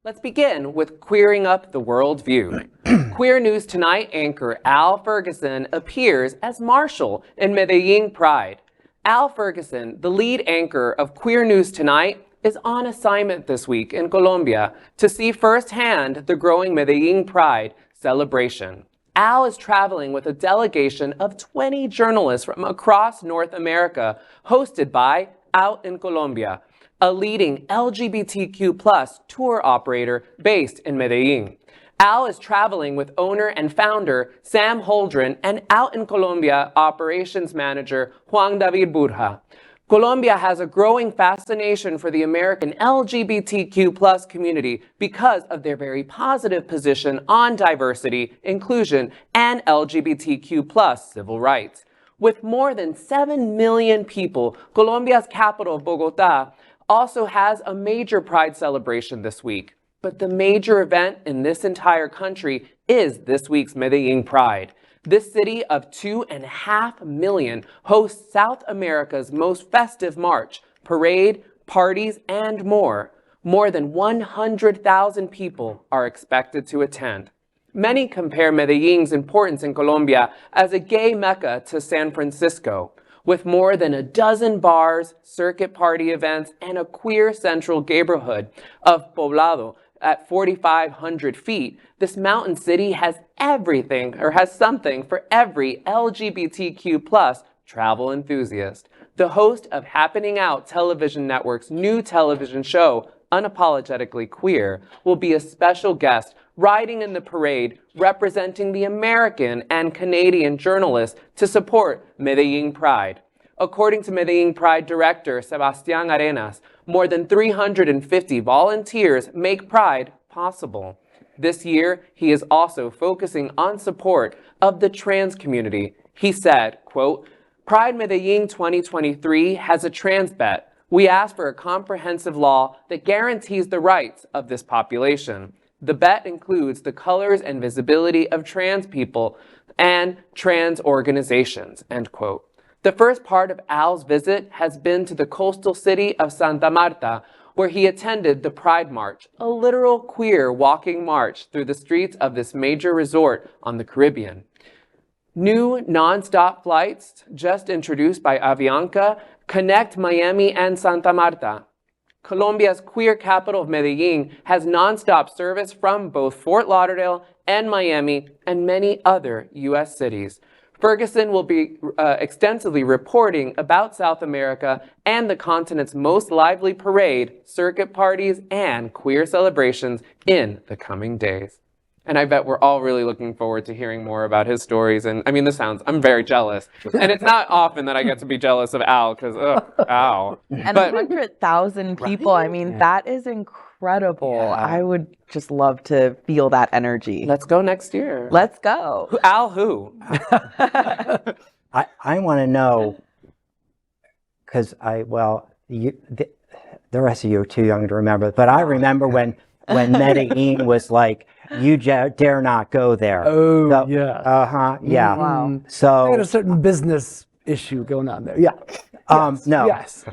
Let's begin with queering up the worldview. Queer News Tonight anchor AlFerguson appears as Marshal in Medellín Pride. AlFerguson, the lead anchor of Queer News Tonight, is on assignment this week in Colombia to see firsthand the growing Medellín Pride celebration. Al is traveling with a delegation of 20 journalists from across North America, hosted by Out in Colombia, a leading LGBTQ+ tour operator based in Medellín. Al is traveling with owner and founder Sam Holdren and Out in Colombia operations manager Juan David Burja. Colombia has a growing fascination for the American LGBTQ+ community because of their very positive position on diversity, inclusion, and LGBTQ+ civil rights. With more than 7 million people, Colombia's capital, Bogotá, also has a major Pride celebration this week. But the major event in this entire country is this week's Medellín Pride. This city of 2.5 million hosts South America's most festive march, parade, parties, and more. More than 100,000 people are expected to attend. Many compare Medellín's importance in Colombia as a gay mecca to San Francisco. With more than a dozen bars, circuit party events, and a queer central neighborhood of Poblado at 4,500 feet, this mountain city has everything, or has something for every LGBTQ+ travel enthusiast. The host of Happening Out television network's new television show, Unapologetically Queer, will be a special guest riding in the parade representing the American and Canadian journalists to support Medellín Pride. According to Medellín Pride director Sebastián Arenas, more than 350 volunteers make Pride possible. This year, he is also focusing on support of the trans community. He said, quote, "Pride Medellín 2023 has a trans bet. We ask for a comprehensive law that guarantees the rights of this population. The bet includes the colors and visibility of trans people and trans organizations," end quote. The first part of Al's visit has been to the coastal city of Santa Marta, where he attended the Pride March, a literal queer walking march through the streets of this major resort on the Caribbean. New non-stop flights, just introduced by Avianca, connect Miami and Santa Marta. Colombia's queer capital of Medellín has non-stop service from both Fort Lauderdale and Miami and many other U.S. cities. Ferguson will be extensively reporting about South America and the continent's most lively parade, circuit parties, and queer celebrations in the coming days. And I bet we're all really looking forward to hearing more about his stories. And I mean, I'm very jealous. And it's not often that I get to be jealous of Al, because, Al. And 100,000 people, right? I mean, that is incredible. Yeah. I would just love to feel that energy. Let's go next year. Let's go. Al who? I want to know, because the rest of you are too young to remember, but I remember when Medellín was like, you dare not go there. Oh, so, yeah. Yeah. Wow. So I had a certain business issue going on there. Yeah. No. Yes.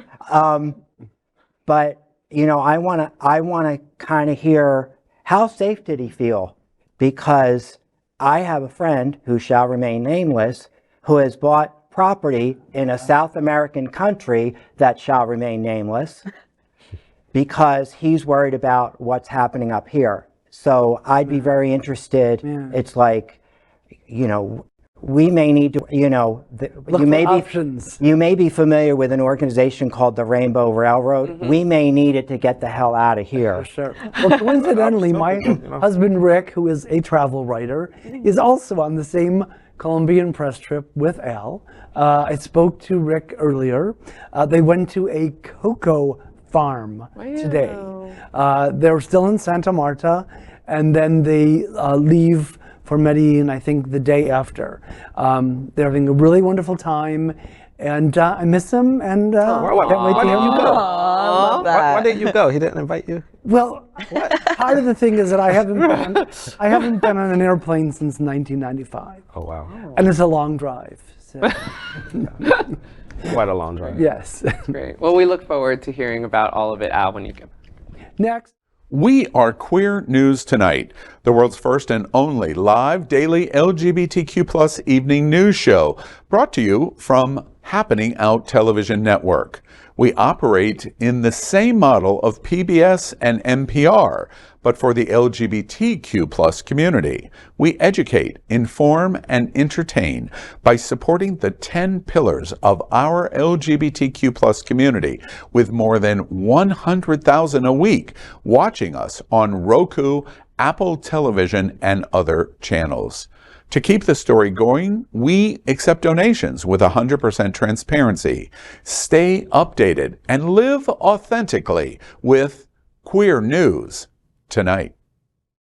But I want to kind of hear, how safe did he feel? Because I have a friend who shall remain nameless who has bought property in a South American country that shall remain nameless because he's worried about what's happening up here. So I'd be very interested. Yeah. It's like, we may need to, you may be familiar with an organization called the Rainbow Railroad. Mm-hmm. We may need it to get the hell out of here. For sure. Well, coincidentally, my husband Rick, who is a travel writer, is also on the same Colombian press trip with Al. I spoke to Rick earlier. They went to a cocoa farm today. They're still in Santa Marta, and then they leave for Medellín, I think, the day after. They're having a really wonderful time, and I miss them, and can't wait to hear them go. Why didn't you go? He didn't invite you? Well, part of the thing is that I haven't been on an airplane since 1995. Oh, wow. And it's a long drive. So. Quite a long drive. Yes. Great. Well, we look forward to hearing about all of it, Al, when you get back. Next. We are Queer News Tonight, the world's first and only live daily LGBTQ+ evening news show, brought to you from Happening Out Television Network. We operate in the same model of PBS and NPR, but for the LGBTQ+ community. We educate, inform, and entertain by supporting the 10 pillars of our LGBTQ+ community, with more than 100,000 a week watching us on Roku, Apple Television, and other channels. To keep the story going, we accept donations with 100% transparency. Stay updated and live authentically with Queer News Tonight.